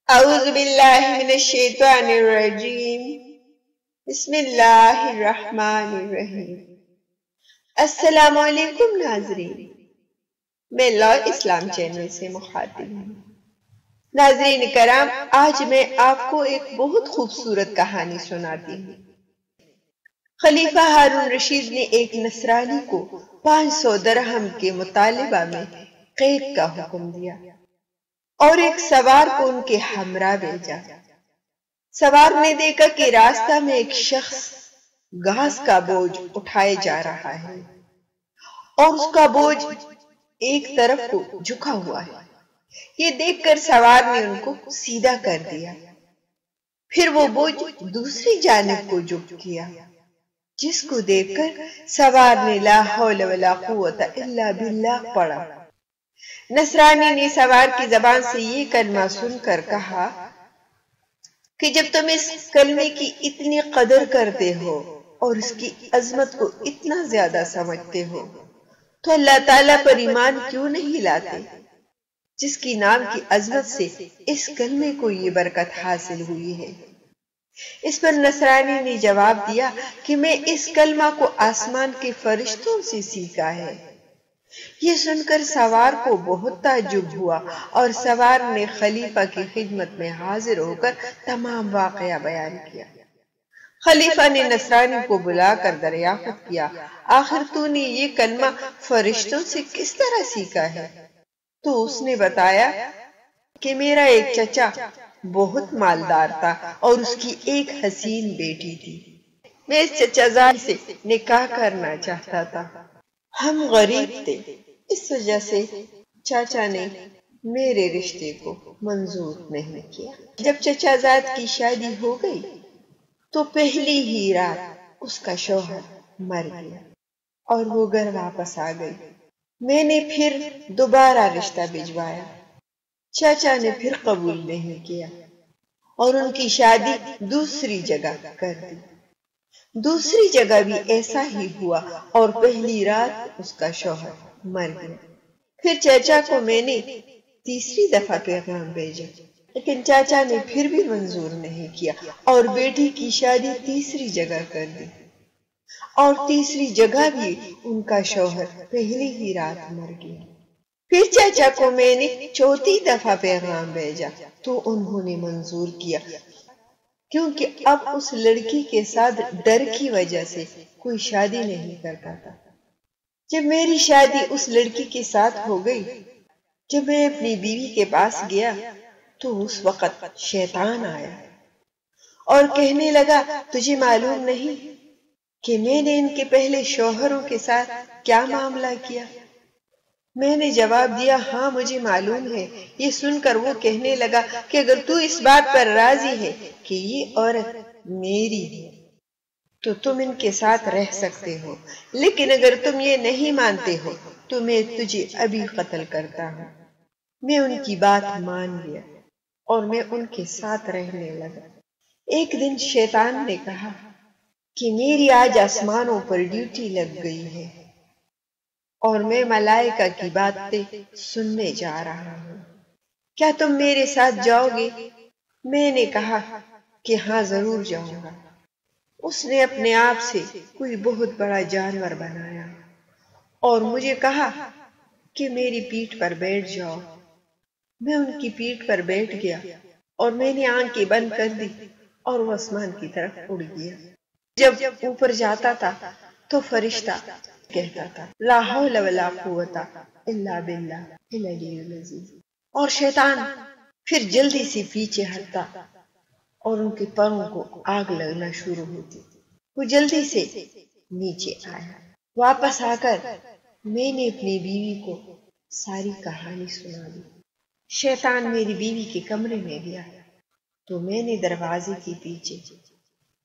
اعوذ باللہ من الشیطان الرجیم بسم اللہ الرحمن الرحیم۔ السلام علیکم ناظرین، میں لا اسلام چینل سے مخاطب ہوں۔ ناظرین کرام، آج میں آپ کو ایک بہت خوبصورت کہانی سناتی ہوں۔ خلیفہ ہارون رشید نے ایک نصرانی کو 500 درہم کے مطالبہ میں قید کا حکم دیا اور ایک سوار کو ان کے ہمراہ بھیجا۔ سوار نے دیکھا کہ راستہ میں ایک شخص گھاس کا بوجھ اٹھائے جا رہا ہے اور اس کا بوجھ ایک طرف کو جھکا ہوا ہے۔ یہ دیکھ کر سوار نے ان کو سیدھا کر دیا، پھر وہ بوجھ دوسری جانب کو جھک کیا، جس کو دیکھ کر سوار نے لا حول ولا قوت الا باللہ پڑھا۔ نصرانی نے سوار کی زبان سے یہ کلمہ سن کر کہا کہ جب تم اس کلمے کی اتنی قدر کرتے ہو اور اس کی عظمت کو اتنا زیادہ سمجھتے ہو تو اللہ تعالیٰ پر ایمان کیوں نہیں لاتے، جس کی نام کی عظمت سے اس کلمے کو یہ برکت حاصل ہوئی ہے۔ اس پر نصرانی نے جواب دیا کہ میں اس کلمہ کو آسمان کے فرشتوں سے سیکھا ہے۔ یہ سن کر سوار کو بہت تعجب ہوا اور سوار نے خلیفہ کی خدمت میں حاضر ہو کر تمام واقعہ بیان کیا۔ خلیفہ نے نصرانی کو بلا کر دریافت کیا، آخر تو نے یہ کلمہ فرشتوں سے کس طرح سیکھا ہے؟ تو اس نے بتایا کہ میرا ایک چچا بہت مالدار تھا اور اس کی ایک حسین بیٹی تھی۔ میں اس چچا زاد سے نکاح کرنا چاہتا تھا۔ ہم غریب تھے، اس وجہ سے چاچا نے میرے رشتے کو منظور نہیں کیا۔ جب چچا زاد کی شادی ہو گئی تو پہلی ہی رات اس کا شوہر مر گیا اور وہ گھر واپس آ گئی۔ میں نے پھر دوبارہ رشتہ بھجوایا، چاچا نے پھر قبول نہیں کیا اور ان کی شادی دوسری جگہ کر دی۔ دوسری جگہ بھی ایسا ہی ہوا اور پہلی رات اس کا شوہر مر گیا۔ پھر چاچا کو میں نے تیسری دفعہ پیغام بھیجا، لیکن چاچا نے پھر بھی منظور نہیں کیا اور بیٹی کی شادی تیسری جگہ کر دی اور تیسری جگہ بھی ان کا شوہر پہلی ہی رات مر گیا۔ پھر چاچا کو میں نے چوتھی دفعہ پیغام بھیجا تو انہوں نے منظور کیا، کیونکہ اب اس لڑکی کے ساتھ ڈر کی وجہ سے کوئی شادی نہیں کرتا تھا۔ جب میری شادی اس لڑکی کے ساتھ ہو گئی، جب میں اپنی بیوی کے پاس گیا تو اس وقت شیطان آیا اور کہنے لگا تجھے معلوم نہیں کہ میں نے ان کے پہلے شوہروں کے ساتھ کیا معاملہ کیا؟ میں نے جواب دیا ہاں مجھے معلوم ہے۔ یہ سن کر وہ کہنے لگا کہ اگر تو اس بات پر راضی ہے کہ یہ عورت میری ہے تو تم ان کے ساتھ رہ سکتے ہو، لیکن اگر تم یہ نہیں مانتے ہو تو میں تجھے ابھی قتل کرتا ہوں۔ میں ان کی بات مان لیا اور میں ان کے ساتھ رہنے لگا۔ ایک دن شیطان نے کہا کہ میری آج آسمانوں پر ڈیوٹی لگ گئی ہے اور میں ملائکہ کی باتیں سننے جا رہا ہوں، کیا تم میرے ساتھ جاؤ گے؟ میں نے کہا کہ ہاں ضرور جاؤں گا۔ اس نے اپنے آپ سے کوئی بہت بڑا جانور بنایا اور مجھے کہا کہ میری پیٹھ پر بیٹھ جاؤ۔ میں ان کی پیٹھ پر بیٹھ گیا اور میں نے آنکھیں بند کر دی اور وہ آسمان کی طرف اڑ گیا۔ جب اوپر جاتا تھا تو فرشتہ کہتا تھا لا حول ولا قوت الا باللہ العلی العظیم، اور شیطان پھر جلدی سے پیچھے ہٹتا اور ان کے پروں کو آگ لگنا شروع ہوتی۔ وہ جلدی سے نیچے آیا، واپس آ کر میں نے اپنی بیوی کو ساری کہانی سنا دی۔ شیطان میری بیوی کے کمرے میں گیا تو میں نے دروازے کے پیچھے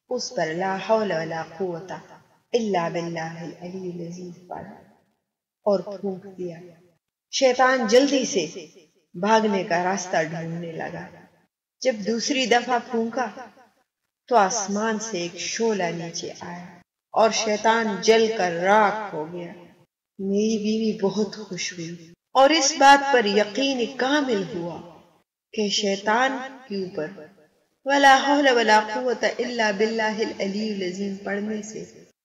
اس پر لا حول ولا قوت الا باللہ العلی العظیم پڑھا اور پھونک دیا۔ شیطان جلدی سے بھاگنے کا راستہ ڈھونڈنے لگا۔ جب دوسری دفعہ پھونکا تو آسمان سے ایک شعلہ نیچے آیا اور شیطان جل کر راکھ ہو گیا۔ میری بیوی بہت خوش ہوئی اور اس بات پر یقین کامل ہوا کہ شیطان کے اوپر ولا حول ولا قوت الا باللہ العلی العظیم پڑھنے سے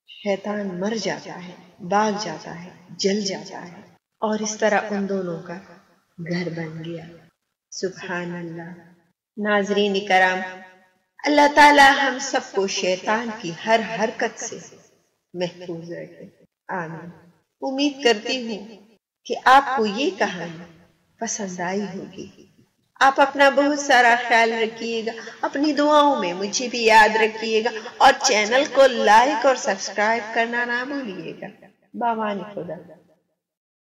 شیطان مر جاتا ہے، بھاگ جاتا ہے، جل جاتا ہے، اور اس طرح ان دونوں کا گھر بن گیا۔ سبحان اللہ۔ ناظرین کرام، اللہ تعالی ہم سب کو شیطان کی ہر حرکت سے محفوظ رکھے، آمین۔ امید کرتی ہوں کہ آپ کو یہ کہانی پسند آئی ہوگی۔ آپ اپنا بہت سارا خیال رکھیے گا، اپنی دعاؤں میں مجھے بھی یاد رکھیے گا، اور چینل کو لائک اور سبسکرائب کرنا نہ بھولیے گا۔ بامان خدا۔